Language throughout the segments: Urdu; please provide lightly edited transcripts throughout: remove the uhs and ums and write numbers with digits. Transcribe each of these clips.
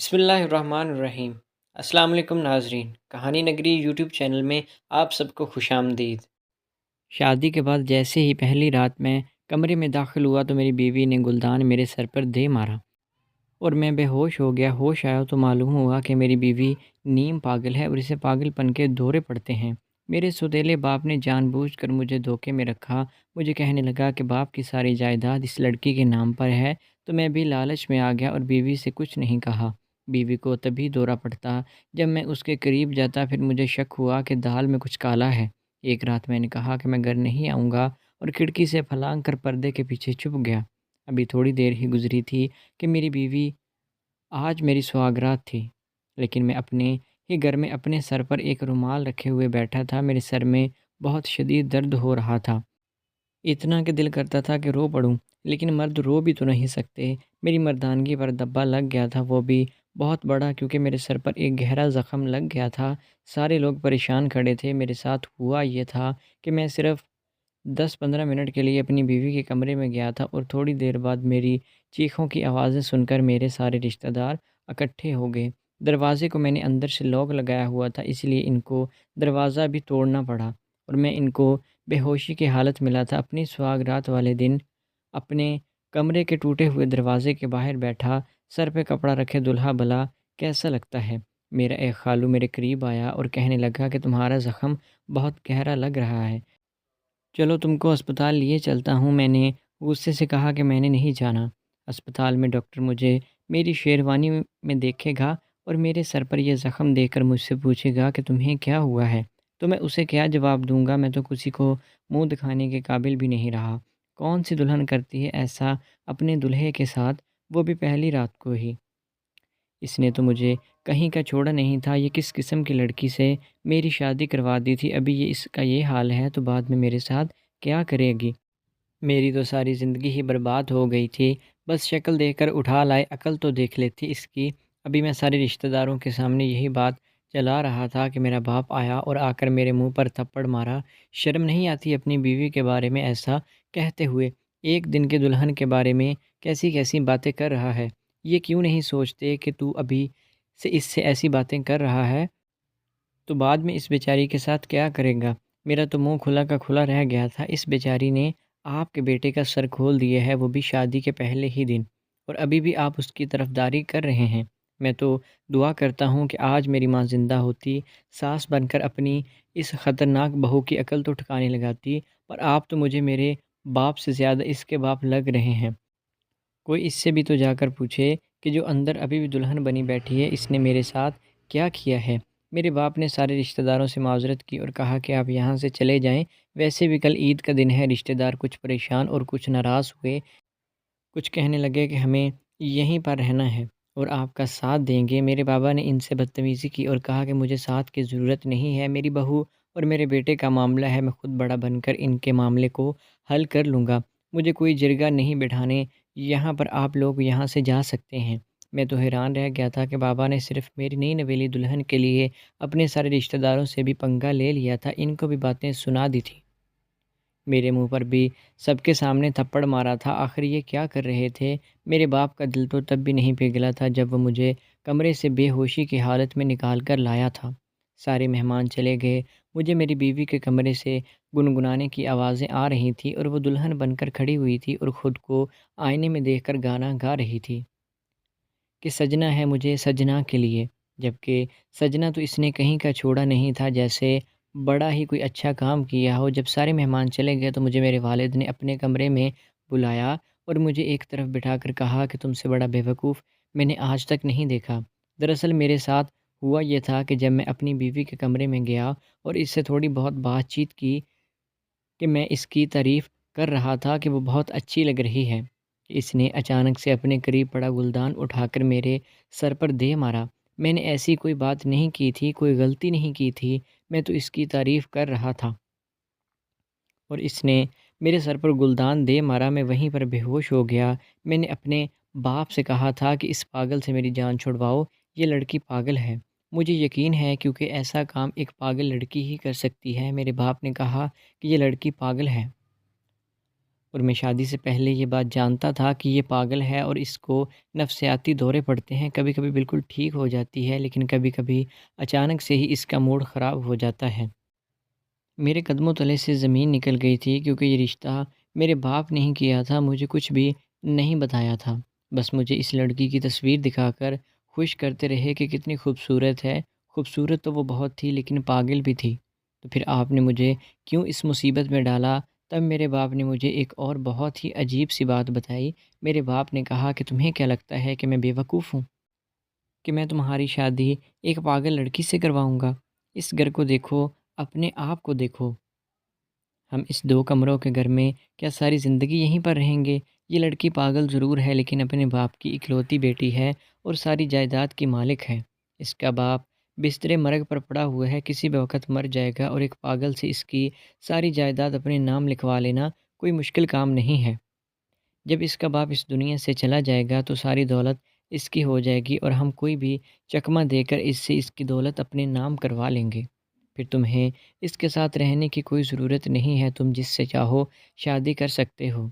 بسم اللہ الرحمن الرحیم۔ السلام علیکم ناظرین، کہانی نگری یوٹیوب چینل میں آپ سب کو خوش آمدید۔ شادی کے بعد جیسے ہی پہلی رات میں کمرے میں داخل ہوا تو میری بیوی نے گلدان میرے سر پر دے مارا اور میں بے ہوش ہو گیا۔ ہوش آیا تو معلوم ہوا کہ میری بیوی نیم پاگل ہے اور اسے پاگل پن کے دورے پڑتے ہیں۔ میرے سوتیلے باپ نے جان بوجھ کر مجھے دھوکے میں رکھا۔ مجھے کہنے لگا کہ باپ کی ساری جائیداد اس لڑکی کے نام پر ہے، تو میں بھی لالچ میں آ گیا اور بیوی سے کچھ نہیں کہا۔ بیوی کو تبھی دورہ پڑتا جب میں اس کے قریب جاتا، پھر مجھے شک ہوا کہ دال میں کچھ کالا ہے۔ ایک رات میں نے کہا کہ میں گھر نہیں آؤں گا اور کھڑکی سے پھلانگ کر پردے کے پیچھے چھپ گیا۔ ابھی تھوڑی دیر ہی گزری تھی کہ میری بیوی آج میری سہاگرات تھی، لیکن میں اپنے ہی گھر میں اپنے سر پر ایک رومال رکھے ہوئے بیٹھا تھا۔ میرے سر میں بہت شدید درد ہو رہا تھا، اتنا کہ دل کرتا تھا کہ رو پڑوں، لیکن مرد رو بھی تو نہیں سکتے۔ میری مردانگی پر دبا لگ گیا تھا، وہ بھی بہت بڑا، کیونکہ میرے سر پر ایک گہرا زخم لگ گیا تھا۔ سارے لوگ پریشان کھڑے تھے۔ میرے ساتھ ہوا یہ تھا کہ میں صرف 10-15 منٹ کے لیے اپنی بیوی کے کمرے میں گیا تھا اور تھوڑی دیر بعد میری چیخوں کی آوازیں سن کر میرے سارے رشتہ دار اکٹھے ہو گئے۔ دروازے کو میں نے اندر سے لاک لگایا ہوا تھا، اس لیے ان کو دروازہ بھی توڑنا پڑا اور میں ان کو بے ہوشی کی حالت ملا تھا۔ اپنی سہاگ رات والے دن اپنے کمرے کے ٹوٹے ہوئے دروازے کے باہر بیٹھا، سر پہ کپڑا رکھے دلہا بھلا کیسا لگتا ہے۔ میرا ایک خالو میرے قریب آیا اور کہنے لگا کہ تمہارا زخم بہت گہرا لگ رہا ہے، چلو تم کو اسپتال لیے چلتا ہوں۔ میں نے غصے سے کہا کہ میں نے نہیں جانا۔ اسپتال میں ڈاکٹر مجھے میری شیروانی میں دیکھے گا اور میرے سر پر یہ زخم دیکھ کر مجھ سے پوچھے گا کہ تمہیں کیا ہوا ہے، تو میں اسے کیا جواب دوں گا؟ میں تو کسی کو منہ دکھانے کے قابل بھی نہیں رہا۔ کون سی دلہن کرتی ہے ایسا اپنے دلہے کے ساتھ، وہ بھی پہلی رات کو ہی؟ اس نے تو مجھے کہیں کا چھوڑا نہیں تھا۔ یہ کس قسم کی لڑکی سے میری شادی کروا دی تھی؟ ابھی یہ اس کا یہ حال ہے تو بعد میں میرے ساتھ کیا کرے گی؟ میری تو ساری زندگی ہی برباد ہو گئی تھی۔ بس شکل دیکھ کر اٹھا لائے، عقل تو دیکھ لیتی اس کی۔ ابھی میں سارے رشتہ داروں کے سامنے یہی بات چلا رہا تھا کہ میرا باپ آیا اور آ کر میرے منہ پر تھپڑ مارا۔ شرم نہیں آتی اپنی بیوی کے بارے میں ایسا کہتے ہوئے؟ ایک دن کے دلہن کے بارے میں کیسی کیسی باتیں کر رہا ہے۔ یہ کیوں نہیں سوچتے کہ تو ابھی سے اس سے ایسی باتیں کر رہا ہے تو بعد میں اس بیچاری کے ساتھ کیا کرے گا؟ میرا تو منہ کھلا کا کھلا رہ گیا تھا۔ اس بیچاری نے آپ کے بیٹے کا سر کھول دیا ہے، وہ بھی شادی کے پہلے ہی دن، اور ابھی بھی آپ اس کی طرفداری کر رہے ہیں۔ میں تو دعا کرتا ہوں کہ آج میری ماں زندہ ہوتی، ساس بن کر اپنی اس خطرناک بہو کی عقل تو ٹھکانے لگاتی، پر آپ تو مجھے میرے باپ سے زیادہ اس کے باپ لگ رہے ہیں۔ کوئی اس سے بھی تو جا کر پوچھے کہ جو اندر ابھی بھی دلہن بنی بیٹھی ہے، اس نے میرے ساتھ کیا کیا ہے؟ میرے باپ نے سارے رشتہ داروں سے معذرت کی اور کہا کہ آپ یہاں سے چلے جائیں، ویسے بھی کل عید کا دن ہے۔ رشتہ دار کچھ پریشان اور کچھ ناراض ہوئے، کچھ کہنے لگے کہ ہمیں یہیں پر رہنا ہے اور آپ کا ساتھ دیں گے۔ میرے بابا نے ان سے بدتمیزی کی اور کہا کہ مجھے ساتھ کی ضرورت نہیں ہے، میری بہو اور میرے بیٹے کا معاملہ ہے، میں خود بڑا بن کر ان کے معاملے کو حل کر لوں گا، مجھے کوئی جرگہ نہیں بٹھانے یہاں پر، آپ لوگ یہاں سے جا سکتے ہیں۔ میں تو حیران رہ گیا تھا کہ بابا نے صرف میری نئی نویلی دلہن کے لیے اپنے سارے رشتہ داروں سے بھی پنگا لے لیا تھا، ان کو بھی باتیں سنا دی تھی، میرے منہ پر بھی سب کے سامنے تھپڑ مارا تھا۔ آخر یہ کیا کر رہے تھے؟ میرے باپ کا دل تو تب بھی نہیں پگھلا تھا جب وہ مجھے کمرے سے بے ہوشی کی حالت میں نکال کر لایا تھا۔ سارے مہمان چلے گئے، مجھے میری بیوی کے کمرے سے گنگنانے کی آوازیں آ رہی تھیں اور وہ دلہن بن کر کھڑی ہوئی تھی اور خود کو آئینے میں دیکھ کر گانا گا رہی تھی کہ سجنا ہے مجھے سجنا کے لیے، جبکہ سجنا تو اس نے کہیں کا چھوڑا نہیں تھا، جیسے بڑا ہی کوئی اچھا کام کیا ہو۔ جب سارے مہمان چلے گئے تو مجھے میرے والد نے اپنے کمرے میں بلایا اور مجھے ایک طرف بٹھا کر کہا کہ تم سے بڑا بیوقوف میں نے آج تک نہیں دیکھا۔ دراصل میرے ساتھ ہوا یہ تھا کہ جب میں اپنی بیوی کے کمرے میں گیا اور اس سے تھوڑی بہت بات چیت کی کہ میں اس کی تعریف کر رہا تھا کہ وہ بہت اچھی لگ رہی ہے، اس نے اچانک سے اپنے قریب پڑا گلدان اٹھا کر میرے سر پر دے مارا۔ میں نے ایسی کوئی بات نہیں کی تھی، کوئی غلطی نہیں کی تھی، میں تو اس کی تعریف کر رہا تھا اور اس نے میرے سر پر گلدان دے مارا۔ میں وہیں پر بے ہوش ہو گیا۔ میں نے اپنے باپ سے کہا تھا کہ اس پاگل سے میری جان چھڑواؤ، یہ لڑکی پاگل ہے۔ مجھے یقین ہے کیونکہ ایسا کام ایک پاگل لڑکی ہی کر سکتی ہے۔ میرے باپ نے کہا کہ یہ لڑکی پاگل ہے اور میں شادی سے پہلے یہ بات جانتا تھا کہ یہ پاگل ہے اور اس کو نفسیاتی دورے پڑتے ہیں، کبھی کبھی بالکل ٹھیک ہو جاتی ہے لیکن کبھی کبھی اچانک سے ہی اس کا موڈ خراب ہو جاتا ہے۔ میرے قدموں تلے سے زمین نکل گئی تھی کیونکہ یہ رشتہ میرے باپ نے ہی کیا تھا، مجھے کچھ بھی نہیں بتایا تھا، بس مجھے اس لڑکی کی تصویر دکھا کر خوش کرتے رہے کہ کتنی خوبصورت ہے۔ خوبصورت تو وہ بہت تھی لیکن پاگل بھی تھی۔ تو پھر آپ نے مجھے کیوں اس مصیبت میں ڈالا؟ تب میرے باپ نے مجھے ایک اور بہت ہی عجیب سی بات بتائی۔ میرے باپ نے کہا کہ تمہیں کیا لگتا ہے کہ میں بے وقوف ہوں کہ میں تمہاری شادی ایک پاگل لڑکی سے کرواؤں گا؟ اس گھر کو دیکھو، اپنے آپ کو دیکھو، ہم اس 2 کمروں کے گھر میں کیا ساری زندگی یہیں پر رہیں گے؟ یہ لڑکی پاگل ضرور ہے لیکن اپنے باپ کی اکلوتی بیٹی ہے اور ساری جائیداد کی مالک ہے۔ اس کا باپ بستر مرگ پر پڑا ہوا ہے، کسی بھی وقت مر جائے گا، اور ایک پاگل سے اس کی ساری جائیداد اپنے نام لکھوا لینا کوئی مشکل کام نہیں ہے۔ جب اس کا باپ اس دنیا سے چلا جائے گا تو ساری دولت اس کی ہو جائے گی اور ہم کوئی بھی چکمہ دے کر اس سے اس کی دولت اپنے نام کروا لیں گے۔ پھر تمہیں اس کے ساتھ رہنے کی کوئی ضرورت نہیں ہے، تم جس سے چاہو شادی کر سکتے ہو،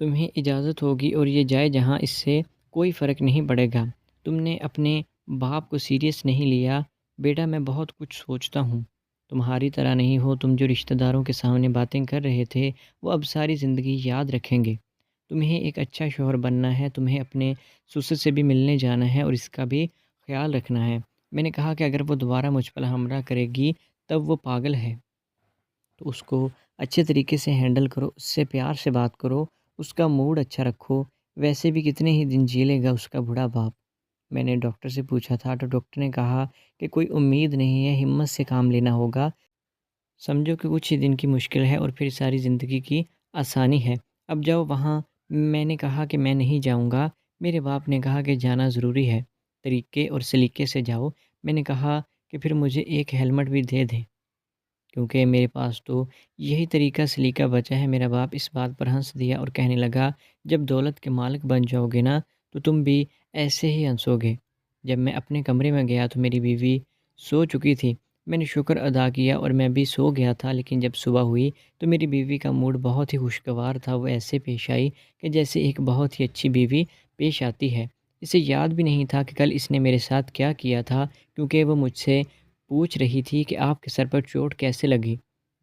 تمہیں اجازت ہوگی اور یہ جائے جہاں، اس سے کوئی فرق نہیں پڑے گا۔ تم نے اپنے باپ کو سیریس نہیں لیا بیٹا، میں بہت کچھ سوچتا ہوں، تمہاری طرح نہیں ہو تم، جو رشتہ داروں کے سامنے باتیں کر رہے تھے وہ اب ساری زندگی یاد رکھیں گے۔ تمہیں ایک اچھا شوہر بننا ہے، تمہیں اپنے سسر سے بھی ملنے جانا ہے اور اس کا بھی خیال رکھنا ہے۔ میں نے کہا کہ اگر وہ دوبارہ مجھ پر حملہ کرے گی تب وہ پاگل ہے، تو اس کو اچھے طریقے سے ہینڈل کرو، اس سے پیار سے بات کرو، اس کا موڈ اچھا رکھو، ویسے بھی کتنے ہی دن جی لے گا اس کا بوڑھا باپ۔ میں نے ڈاکٹر سے پوچھا تھا تو ڈاکٹر نے کہا کہ کوئی امید نہیں ہے، ہمت سے کام لینا ہوگا، سمجھو کہ کچھ ہی دن کی مشکل ہے اور پھر ساری زندگی کی آسانی ہے، اب جاؤ وہاں۔ میں نے کہا کہ میں نہیں جاؤں گا۔ میرے باپ نے کہا کہ جانا ضروری ہے، طریقے اور سلیقے سے جاؤ۔ میں نے کہا کہ پھر مجھے ایک ہیلمٹ بھی دے دیں کیونکہ میرے پاس تو یہی طریقہ سلیقہ بچا ہے۔ میرا باپ اس بات پر ہنس دیا اور کہنے لگا، جب دولت کے مالک بن جاؤ گے نا تو تم بھی ایسے ہی ہنسو گے۔ جب میں اپنے کمرے میں گیا تو میری بیوی سو چکی تھی، میں نے شکر ادا کیا اور میں بھی سو گیا تھا، لیکن جب صبح ہوئی تو میری بیوی کا موڈ بہت ہی خوشگوار تھا، وہ ایسے پیش آئی کہ جیسے ایک بہت ہی اچھی بیوی پیش آتی ہے۔ اسے یاد بھی نہیں تھا کہ کل اس نے میرے ساتھ کیا کیا تھا، کیونکہ وہ مجھ سے پوچھ رہی تھی کہ آپ کے سر پر چوٹ کیسے لگی۔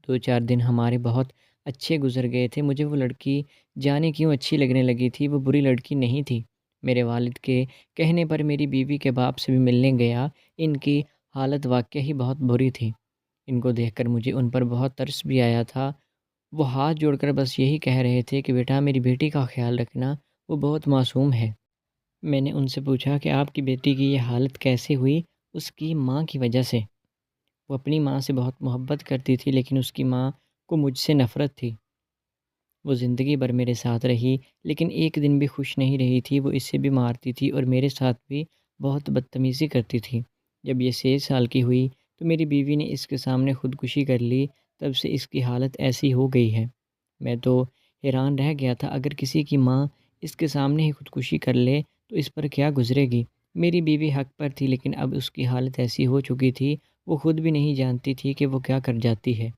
2 4 دن ہمارے بہت اچھے گزر گئے تھے، مجھے وہ لڑکی جانے کیوں اچھی لگنے لگی تھی، وہ بری لڑکی نہیں تھی۔ میرے والد کے کہنے پر میری بیوی کے باپ سے بھی ملنے گیا، ان کی حالت واقعی ہی بہت بری تھی، ان کو دیکھ کر مجھے ان پر بہت ترس بھی آیا تھا۔ وہ ہاتھ جوڑ کر بس یہی کہہ رہے تھے کہ بیٹا میری بیٹی کا خیال رکھنا، وہ بہت معصوم ہے۔ میں نے ان سے پوچھا کہ آپ کی بیٹی کی یہ حالت کیسے ہوئی؟ اس کی ماں کی وجہ سے، وہ اپنی ماں سے بہت محبت کرتی تھی لیکن اس کی ماں کو مجھ سے نفرت تھی۔ وہ زندگی بھر میرے ساتھ رہی لیکن ایک دن بھی خوش نہیں رہی تھی، وہ اسے بھی مارتی تھی اور میرے ساتھ بھی بہت بدتمیزی کرتی تھی۔ جب یہ 6 سال کی ہوئی تو میری بیوی نے اس کے سامنے خودکشی کر لی، تب سے اس کی حالت ایسی ہو گئی ہے۔ میں تو حیران رہ گیا تھا، اگر کسی کی ماں اس کے سامنے ہی خودکشی کر لے تو اس پر کیا گزرے گی؟ میری بیوی حق پر تھی لیکن اب اس کی حالت ایسی ہو چکی تھی، وہ خود بھی نہیں جانتی تھی کہ وہ کیا کر جاتی ہے۔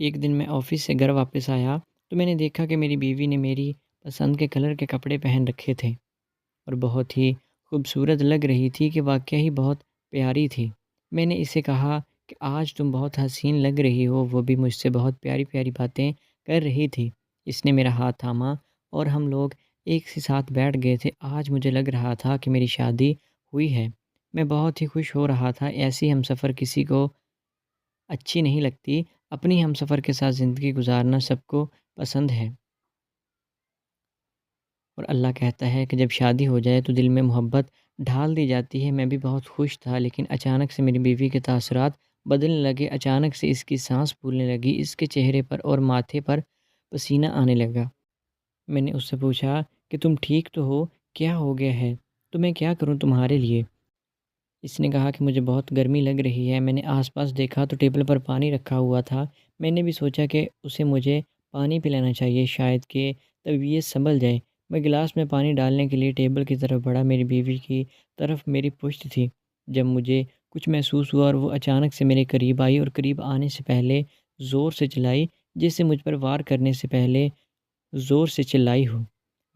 ایک دن میں آفس سے گھر واپس آیا تو میں نے دیکھا کہ میری بیوی نے میری پسند کے کلر کے کپڑے پہن رکھے تھے اور بہت ہی خوبصورت لگ رہی تھی کہ واقعی بہت پیاری تھی۔ میں نے اسے کہا کہ آج تم بہت حسین لگ رہی ہو، وہ بھی مجھ سے بہت پیاری پیاری باتیں کر رہی تھی۔ اس نے میرا ہاتھ تھاما اور ہم لوگ ایک سے ساتھ بیٹھ گئے تھے۔ آج مجھے لگ رہا تھا کہ میری شادی ہوئی ہے، میں بہت ہی خوش ہو رہا تھا۔ ایسی ہم سفر کسی کو اچھی نہیں لگتی، اپنی ہم سفر کے ساتھ زندگی گزارنا سب کو پسند ہے، اور اللہ کہتا ہے کہ جب شادی ہو جائے تو دل میں محبت ڈھال دی جاتی ہے۔ میں بھی بہت خوش تھا لیکن اچانک سے میری بیوی کے تاثرات بدلنے لگے، اچانک سے اس کی سانس پھولنے لگی، اس کے چہرے پر اور ماتھے پر پسینہ آنے لگا۔ میں نے اس سے پوچھا کہ تم ٹھیک تو ہو؟ کیا ہو گیا ہے؟ تو میں کیا کروں تمہارے لیے؟ اس نے کہا کہ مجھے بہت گرمی لگ رہی ہے۔ میں نے آس پاس دیکھا تو ٹیبل پر پانی رکھا ہوا تھا، میں نے بھی سوچا کہ اسے مجھے پانی پلانا چاہیے، شاید کہ طبیعت سنبھل جائے۔ میں گلاس میں پانی ڈالنے کے لیے ٹیبل کی طرف بڑھا، میری بیوی کی طرف میری پشت تھی۔ جب مجھے کچھ محسوس ہوا اور وہ اچانک سے میرے قریب آئی اور قریب آنے سے پہلے زور سے چلائی، جس سے مجھ پر وار کرنے سے پہلے زور سے چلائی ہو۔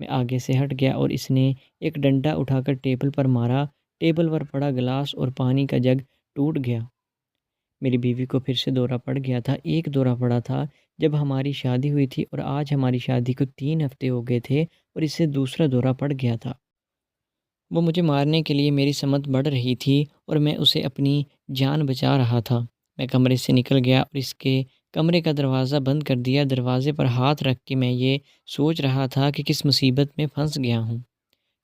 میں آگے سے ہٹ گیا اور اس نے ایک ڈنڈا اٹھا کر ٹیبل پر مارا۔ ٹیبل پر پڑا گلاس اور پانی کا جگ ٹوٹ گیا۔ میری بیوی کو پھر سے دورہ پڑ گیا تھا۔ ایک دورہ پڑا تھا جب ہماری شادی ہوئی تھی اور آج ہماری شادی کو 3 ہفتے ہو گئے تھے اور اس سے دوسرا دورہ پڑ گیا تھا۔ وہ مجھے مارنے کے لیے میری سمت بڑھ رہی تھی اور میں اسے اپنی جان بچا رہا تھا۔ میں کمرے سے نکل گیا اور اس کے کمرے کا دروازہ بند کر دیا۔ دروازے پر ہاتھ رکھ کے میں یہ سوچ رہا تھا کہ کس مصیبت میں پھنس گیا ہوں،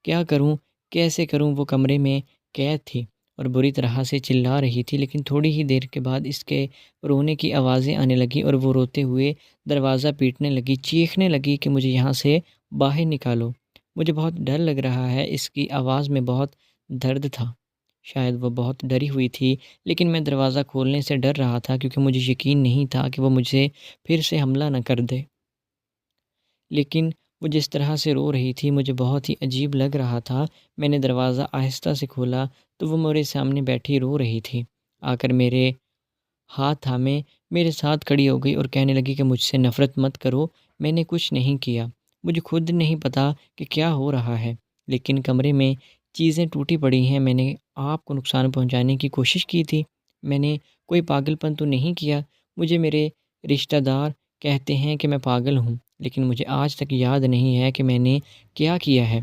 کیا کروں، کیسے کروں۔ وہ کمرے میں قید تھی اور بری طرح سے چلا رہی تھی، لیکن تھوڑی ہی دیر کے بعد اس کے رونے کی آوازیں آنے لگیں اور وہ روتے ہوئے دروازہ پیٹنے لگی، چیخنے لگی کہ مجھے یہاں سے باہر نکالو۔ مجھے بہت ڈر لگ رہا ہے۔ اس کی آواز میں بہت درد تھا۔ شاید وہ بہت ڈری ہوئی تھی، لیکن میں دروازہ کھولنے سے ڈر رہا تھا کیونکہ مجھے یقین نہیں تھا کہ وہ مجھے پھر سے حملہ نہ کر دے۔ لیکن وہ جس طرح سے رو رہی تھی مجھے بہت ہی عجیب لگ رہا تھا۔ میں نے دروازہ آہستہ سے کھولا تو وہ میرے سامنے بیٹھی رو رہی تھی۔ آ کر میرے ہاتھ تھامے میرے ساتھ کھڑی ہو گئی اور کہنے لگی کہ مجھ سے نفرت مت کرو، میں نے کچھ نہیں کیا، مجھے خود نہیں پتہ کہ کیا ہو رہا ہے، لیکن کمرے میں چیزیں ٹوٹی پڑی ہیں، میں نے آپ کو نقصان پہنچانے کی کوشش کی تھی، میں نے کوئی پاگل پن تو نہیں کیا۔ مجھے میرے رشتہ دار کہتے ہیں کہ میں پاگل ہوں، لیکن مجھے آج تک یاد نہیں ہے کہ میں نے کیا کیا ہے۔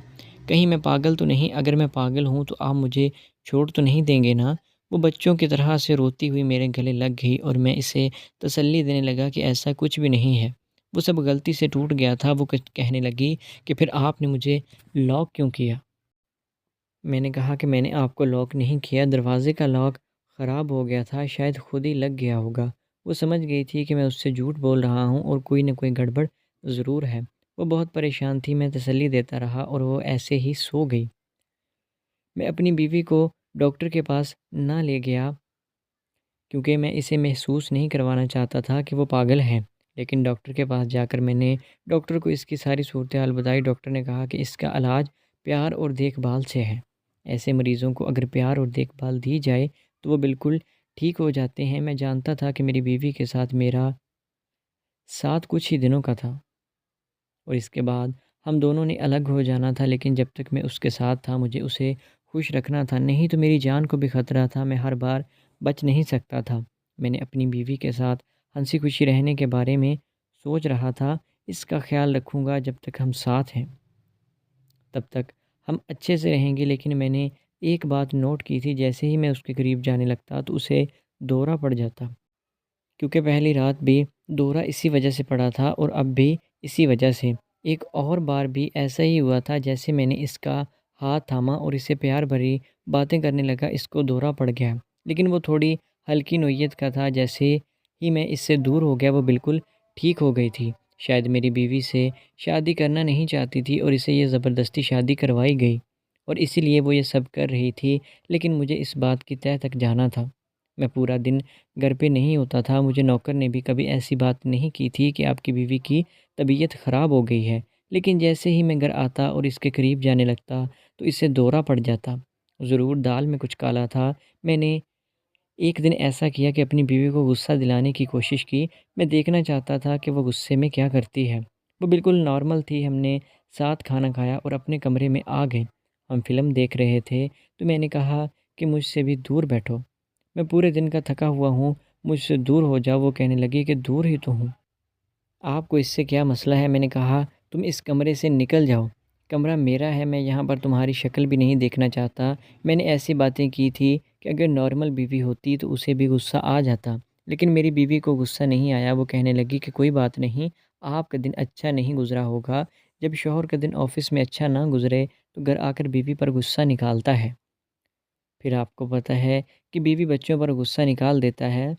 کہیں میں پاگل تو نہیں؟ اگر میں پاگل ہوں تو آپ مجھے چھوڑ تو نہیں دیں گے نا؟ وہ بچوں کی طرح سے روتی ہوئی میرے گلے لگ گئی اور میں اسے تسلی دینے لگا کہ ایسا کچھ بھی نہیں ہے، وہ سب غلطی سے ٹوٹ گیا تھا۔ وہ کہنے لگی کہ پھر آپ نے مجھے لاک کیوں کیا؟ میں نے کہا کہ میں نے آپ کو لاک نہیں کیا، دروازے کا لاک خراب ہو گیا تھا، شاید خود ہی لگ گیا ہوگا۔ وہ سمجھ گئی تھی کہ میں اس سے جھوٹ بول رہا ہوں اور کوئی نہ کوئی گڑبڑ ضرور ہے۔ وہ بہت پریشان تھی، میں تسلی دیتا رہا اور وہ ایسے ہی سو گئی۔ میں اپنی بیوی کو ڈاکٹر کے پاس نہ لے گیا کیونکہ میں اسے محسوس نہیں کروانا چاہتا تھا کہ وہ پاگل ہے، لیکن ڈاکٹر کے پاس جا کر میں نے ڈاکٹر کو اس کی ساری صورتحال بتائی۔ ڈاکٹر نے کہا کہ اس کا علاج پیار اور دیکھ بھال سے ہے۔ ایسے مریضوں کو اگر پیار اور دیکھ بھال دی جائے تو وہ بالکل ٹھیک ہو جاتے ہیں۔ میں جانتا تھا کہ میری بیوی کے ساتھ میرا ساتھ کچھ ہی دنوں کا تھا اور اس کے بعد ہم دونوں نے الگ ہو جانا تھا، لیکن جب تک میں اس کے ساتھ تھا مجھے اسے خوش رکھنا تھا، نہیں تو میری جان کو بھی خطرہ تھا، میں ہر بار بچ نہیں سکتا تھا۔ میں نے اپنی بیوی کے ساتھ ہنسی خوشی رہنے کے بارے میں سوچ رہا تھا، اس کا خیال رکھوں گا جب تک ہم ساتھ ہیں، تب تک ہم اچھے سے رہیں گے۔ لیکن میں نے ایک بات نوٹ کی تھی، جیسے ہی میں اس کے قریب جانے لگتا تو اسے دورہ پڑ جاتا، کیونکہ پہلی رات بھی دورہ اسی وجہ سے پڑا تھا اور اب بھی اسی وجہ سے۔ ایک اور بار بھی ایسا ہی ہوا تھا، جیسے میں نے اس کا ہاتھ تھاما اور اسے پیار بھری باتیں کرنے لگا، اس کو دورہ پڑ گیا، لیکن وہ تھوڑی ہلکی نوعیت کا تھا۔ جیسے ہی میں اس سے دور ہو گیا وہ بالکل ٹھیک ہو گئی تھی۔ شاید میری بیوی سے شادی کرنا نہیں چاہتی تھی اور اسے یہ زبردستی شادی کروائی گئی اور اسی لیے وہ یہ سب کر رہی تھی، لیکن مجھے اس بات کی تہہ تک جانا تھا۔ میں پورا دن گھر پہ نہیں ہوتا تھا، مجھے نوکر نے بھی کبھی ایسی بات نہیں کی تھی کہ آپ کی بیوی کی طبیعت خراب ہو گئی ہے، لیکن جیسے ہی میں گھر آتا اور اس کے قریب جانے لگتا تو اس سے دورہ پڑ جاتا۔ ضرور دال میں کچھ کالا تھا۔ میں نے ایک دن ایسا کیا کہ اپنی بیوی کو غصہ دلانے کی کوشش کی۔ میں دیکھنا چاہتا تھا کہ وہ غصے میں کیا کرتی ہے۔ وہ بالکل نارمل تھی۔ ہم نے ساتھ کھانا کھایا اور اپنے کمرے میں آ گئے۔ ہم فلم دیکھ رہے تھے تو میں نے کہا کہ مجھ سے بھی دور بیٹھو، میں پورے دن کا تھکا ہوا ہوں، مجھ سے دور ہو جاؤ۔ وہ کہنے لگی کہ دور ہی تو ہوں، آپ کو اس سے کیا مسئلہ ہے؟ میں نے کہا تم اس کمرے سے نکل جاؤ، کمرہ میرا ہے، میں یہاں پر تمہاری شکل بھی نہیں دیکھنا چاہتا۔ میں نے ایسی باتیں کی تھی کہ اگر نارمل بیوی ہوتی تو اسے بھی غصہ آ جاتا، لیکن میری بیوی کو غصہ نہیں آیا۔ وہ کہنے لگی کہ کوئی بات نہیں، آپ کا دن اچھا نہیں گزرا ہوگا، جب شوہر کا دن آفس میں اچھا نہ گزرے تو گھر آ کر بیوی پر غصہ نکالتا ہے، پھر آپ کو پتہ ہے کہ بیوی بچوں پر غصہ نکال دیتا ہے۔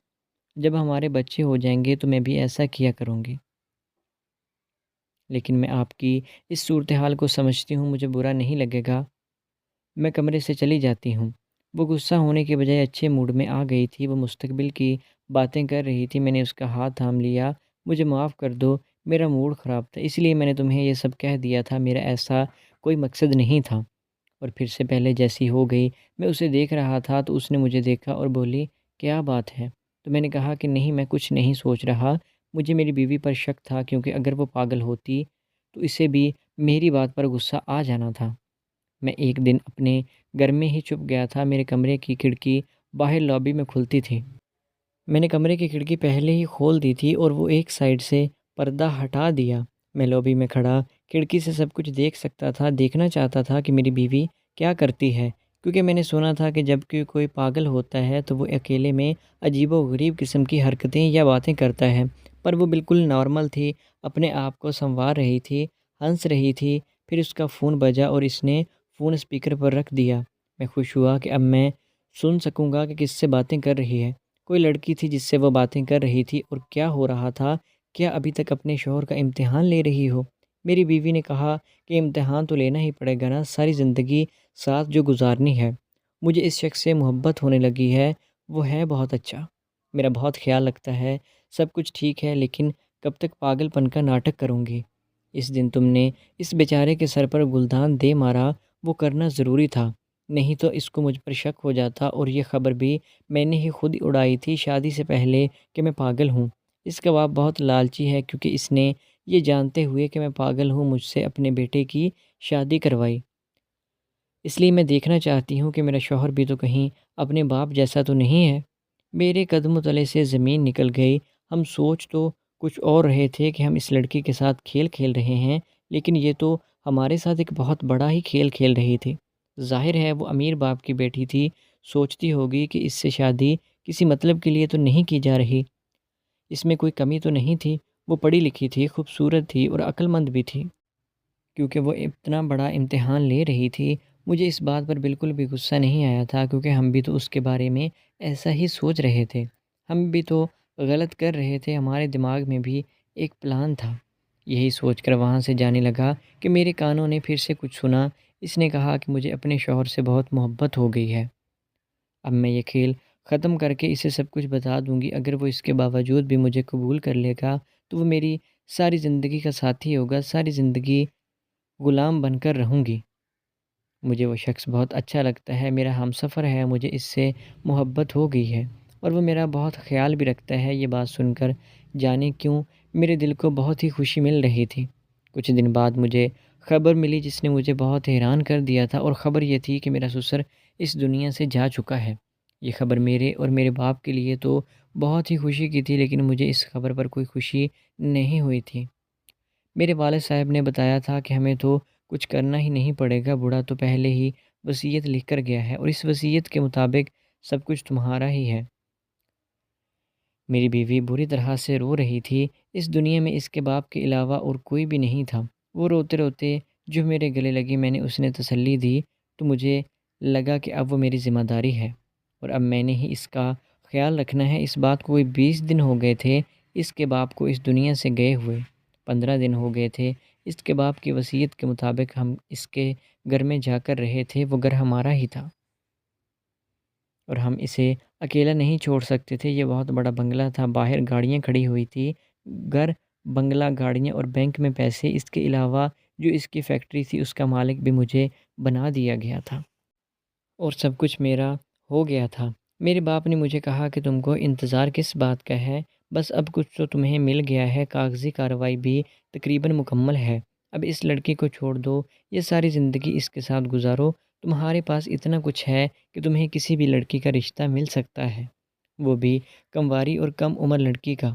جب ہمارے بچے ہو جائیں گے تو میں بھی ایسا کیا کروں گی، لیکن میں آپ کی اس صورتحال کو سمجھتی ہوں، مجھے برا نہیں لگے گا، میں کمرے سے چلی جاتی ہوں۔ وہ غصہ ہونے کے بجائے اچھے موڈ میں آ گئی تھی، وہ مستقبل کی باتیں کر رہی تھی۔ میں نے اس کا ہاتھ تھام لیا، مجھے معاف کر دو، میرا موڈ خراب تھا، اس لیے میں نے تمہیں یہ سب کہہ دیا تھا، میرا ایسا کوئی مقصد نہیں تھا۔ اور پھر سے پہلے جیسی ہو گئی۔ میں اسے دیکھ رہا تھا تو اس نے مجھے دیکھا اور بولی کیا بات ہے؟ تو میں نے کہا کہ نہیں، میں کچھ نہیں سوچ رہا، مجھے میری بیوی پر شک تھا، کیونکہ اگر وہ پاگل ہوتی تو اسے بھی میری بات پر غصہ آ جانا تھا۔ میں ایک دن اپنے گھر میں ہی چھپ گیا تھا، میرے کمرے کی کھڑکی باہر لابی میں کھلتی تھی۔ میں نے کمرے کی کھڑکی پہلے ہی کھول دی تھی اور وہ ایک سائڈ سے پردہ ہٹا دیا۔ میں لابی میں کھڑا کھڑکی سے سب کچھ دیکھ سکتا تھا، دیکھنا چاہتا تھا کہ میری بیوی کیا کرتی ہے، کیونکہ میں نے سنا تھا کہ جب کوئی پاگل ہوتا ہے تو وہ اکیلے میں عجیب و غریب قسم کی حرکتیں یا باتیں کرتا ہے، پر وہ بالکل نارمل تھی، اپنے آپ کو سنوار رہی تھی، ہنس رہی تھی۔ پھر اس کا فون بجا اور اس نے فون اسپیکر پر رکھ دیا۔ میں خوش ہوا کہ اب میں سن سکوں گا کہ کس سے باتیں کر رہی ہے۔ کوئی لڑکی تھی جس سے وہ باتیں کر رہی تھی، اور کیا ہو رہا تھا؟ کیا ابھی تک اپنے شوہر کا امتحان لے رہی ہو؟ میری بیوی نے کہا کہ امتحان تو لینا ہی پڑے گا نا، ساری زندگی ساتھ جو گزارنی ہے۔ مجھے اس شخص سے محبت ہونے لگی ہے، وہ ہے بہت اچھا، میرا بہت خیال رکھتا ہے، سب کچھ ٹھیک ہے، لیکن کب تک پاگل پن کا ناٹک کروں گی؟ اس دن تم نے اس بیچارے کے سر پر گلدان دے مارا، وہ کرنا ضروری تھا، نہیں تو اس کو مجھ پر شک ہو جاتا، اور یہ خبر بھی میں نے ہی خود اڑائی تھی شادی سے پہلے کہ میں پاگل ہوں۔ اس کا باپ بہت لالچی ہے، کیونکہ اس نے یہ جانتے ہوئے کہ میں پاگل ہوں مجھ سے اپنے بیٹے کی شادی کروائی۔ اس لیے میں دیکھنا چاہتی ہوں کہ میرا شوہر بھی تو کہیں اپنے باپ جیسا تو نہیں ہے۔ میرے قدموں تلے سے زمین نکل گئی۔ ہم سوچ تو کچھ اور رہے تھے کہ ہم اس لڑکی کے ساتھ کھیل کھیل رہے ہیں، لیکن یہ تو ہمارے ساتھ ایک بہت بڑا ہی کھیل کھیل رہی تھی۔ ظاہر ہے وہ امیر باپ کی بیٹی تھی، سوچتی ہوگی کہ اس سے شادی کسی مطلب کے لیے تو نہیں کی جا رہی، اس میں کوئی کمی تو نہیں تھی۔ وہ پڑھی لکھی تھی، خوبصورت تھی اور عقل مند بھی تھی، کیونکہ وہ اتنا بڑا امتحان لے رہی تھی۔ مجھے اس بات پر بالکل بھی غصہ نہیں آیا تھا، کیونکہ ہم بھی تو اس کے بارے میں ایسا ہی سوچ رہے تھے، ہم بھی تو غلط کر رہے تھے، ہمارے دماغ میں بھی ایک پلان تھا۔ یہی سوچ کر وہاں سے جانے لگا کہ میرے کانوں نے پھر سے کچھ سنا۔ اس نے کہا کہ مجھے اپنے شوہر سے بہت محبت ہو گئی ہے، اب میں یہ کھیل ختم کر کے اسے سب کچھ بتا دوں گی۔ اگر وہ اس کے باوجود بھی مجھے قبول کر لے گا تو وہ میری ساری زندگی کا ساتھی ہوگا، ساری زندگی غلام بن کر رہوں گی۔ مجھے وہ شخص بہت اچھا لگتا ہے، میرا ہمسفر ہے، مجھے اس سے محبت ہو گئی ہے، اور وہ میرا بہت خیال بھی رکھتا ہے۔ یہ بات سن کر جانے کیوں میرے دل کو بہت ہی خوشی مل رہی تھی۔ کچھ دن بعد مجھے خبر ملی جس نے مجھے بہت حیران کر دیا تھا، اور خبر یہ تھی کہ میرا سسر اس دنیا سے جا چکا ہے۔ یہ خبر میرے اور میرے باپ کے لیے تو بہت ہی خوشی کی تھی، لیکن مجھے اس خبر پر کوئی خوشی نہیں ہوئی تھی۔ میرے والد صاحب نے بتایا تھا کہ ہمیں تو کچھ کرنا ہی نہیں پڑے گا، بوڑھا تو پہلے ہی وصیت لکھ کر گیا ہے، اور اس وصیت کے مطابق سب کچھ تمہارا ہی ہے۔ میری بیوی بری طرح سے رو رہی تھی، اس دنیا میں اس کے باپ کے علاوہ اور کوئی بھی نہیں تھا۔ وہ روتے روتے جو میرے گلے لگی، میں نے اسے تسلی دی، تو مجھے لگا کہ اب وہ میری ذمہ داری ہے، اور اب میں نے ہی اس کا خیال رکھنا ہے۔ اس بات کو 20 دن ہو گئے تھے اس کے باپ کو اس دنیا سے گئے ہوئے، 15 دن ہو گئے تھے اس کے باپ کی وصیت کے مطابق ہم اس کے گھر میں جا کر رہے تھے۔ وہ گھر ہمارا ہی تھا، اور ہم اسے اکیلا نہیں چھوڑ سکتے تھے۔ یہ بہت بڑا بنگلہ تھا، باہر گاڑیاں کھڑی ہوئی تھی، گھر، بنگلہ، گاڑیاں اور بینک میں پیسے، اس کے علاوہ جو اس کی فیکٹری تھی اس کا مالک بھی مجھے بنا دیا گیا تھا، اور سب کچھ میرا ہو گیا تھا۔ میرے باپ نے مجھے کہا کہ تم کو انتظار کس بات کا ہے، بس اب کچھ تو تمہیں مل گیا ہے، کاغذی کارروائی بھی تقریباً مکمل ہے، اب اس لڑکی کو چھوڑ دو، یہ ساری زندگی اس کے ساتھ گزارو، تمہارے پاس اتنا کچھ ہے کہ تمہیں کسی بھی لڑکی کا رشتہ مل سکتا ہے، وہ بھی کمواری اور کم عمر لڑکی کا۔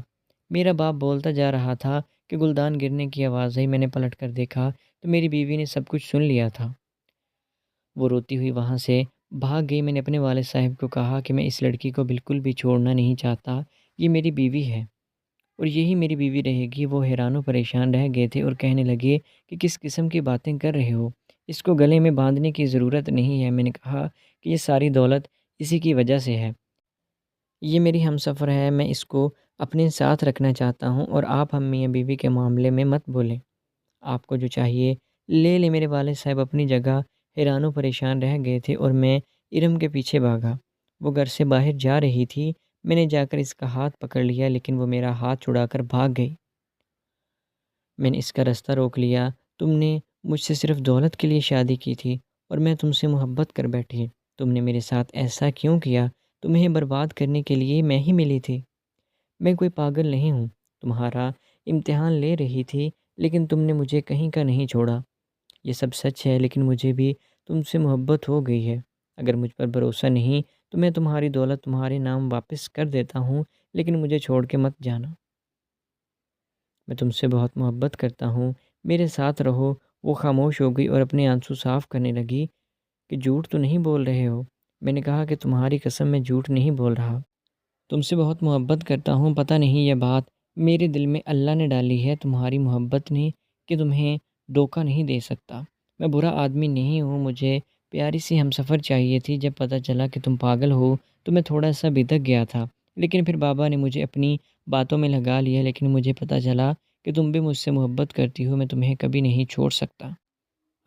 میرا باپ بولتا جا رہا تھا کہ گلدان گرنے کی آواز آئی، میں نے پلٹ کر دیکھا تو میری بیوی نے سب کچھ سن لیا تھا۔ وہ روتی ہوئی وہاں سے بھاگ گئی۔ میں نے اپنے والد صاحب کو کہا کہ میں اس لڑکی کو بالکل بھی چھوڑنا نہیں چاہتا، یہ میری بیوی ہے اور یہی میری بیوی رہے گی۔ وہ حیران و پریشان رہ گئے تھے اور کہنے لگے کہ کس قسم کی باتیں کر رہے ہو، اس کو گلے میں باندھنے کی ضرورت نہیں ہے۔ میں نے کہا کہ یہ ساری دولت اسی کی وجہ سے ہے، یہ میری ہمسفر ہے، میں اس کو اپنے ساتھ رکھنا چاہتا ہوں، اور آپ ہم میاں بیوی کے معاملے میں مت بولیں، آپ کو جو چاہیے لے لیں۔ میرے والد صاحب اپنی جگہ حیران و پریشان رہ گئے تھے، اور میں ارم کے پیچھے بھاگا۔ وہ گھر سے باہر جا رہی تھی، میں نے جا کر اس کا ہاتھ پکڑ لیا، لیکن وہ میرا ہاتھ چھڑا کر بھاگ گئی۔ میں نے اس کا راستہ روک لیا، تم نے مجھ سے صرف دولت کے لیے شادی کی تھی، اور میں تم سے محبت کر بیٹھی، تم نے میرے ساتھ ایسا کیوں کیا؟ تمہیں برباد کرنے کے لیے میں ہی ملی تھی، میں کوئی پاگل نہیں ہوں، تمہارا امتحان لے رہی تھی، لیکن تم نے مجھے کہیں کا نہیں چھوڑا۔ یہ سب سچ ہے، لیکن مجھے بھی تم سے محبت ہو گئی ہے۔ اگر مجھ پر بھروسہ نہیں تو میں تمہاری دولت تمہارے نام واپس کر دیتا ہوں، لیکن مجھے چھوڑ کے مت جانا۔ میں تم سے بہت محبت کرتا ہوں، میرے ساتھ رہو۔ وہ خاموش ہو گئی اور اپنے آنسو صاف کرنے لگی۔ کہ جھوٹ تو نہیں بول رہے ہو؟ میں نے کہا کہ تمہاری قسم میں جھوٹ نہیں بول رہا۔ تم سے بہت محبت کرتا ہوں، پتہ نہیں یہ بات میرے دل میں اللہ نے ڈالی ہے، تمہاری محبت نے، کہ تمہیں دھوکہ نہیں دے سکتا۔ میں برا آدمی نہیں ہوں، مجھے پیاری سی ہمسفر چاہیے تھی۔ جب پتہ چلا کہ تم پاگل ہو تو میں تھوڑا سا بھٹک گیا تھا، لیکن پھر بابا نے مجھے اپنی باتوں میں لگا لیا۔ لیکن مجھے پتہ چلا کہ تم بھی مجھ سے محبت کرتی ہو، میں تمہیں کبھی نہیں چھوڑ سکتا۔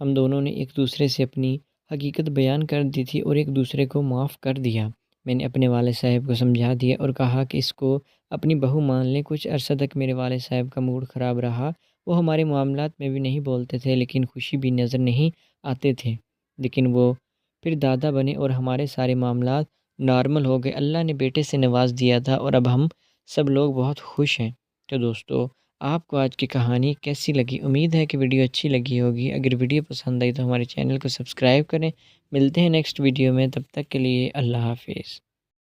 ہم دونوں نے ایک دوسرے سے اپنی حقیقت بیان کر دی تھی اور ایک دوسرے کو معاف کر دیا۔ میں نے اپنے والد صاحب کو سمجھا دیا اور کہا کہ اس کو اپنی بہو مان لیں۔ کچھ عرصہ تک میرے والد صاحب کا موڈ خراب رہا، وہ ہمارے معاملات میں بھی نہیں بولتے تھے، لیکن خوشی بھی نظر نہیں آتے تھے۔ لیکن وہ پھر دادا بنے اور ہمارے سارے معاملات نارمل ہو گئے۔ اللہ نے بیٹے سے نواز دیا تھا اور اب ہم سب لوگ بہت خوش ہیں۔ تو دوستو، آپ کو آج کی کہانی کیسی لگی؟ امید ہے کہ ویڈیو اچھی لگی ہوگی۔ اگر ویڈیو پسند آئی تو ہمارے چینل کو سبسکرائب کریں۔ ملتے ہیں نیکسٹ ویڈیو میں، تب تک کے لیے اللہ حافظ۔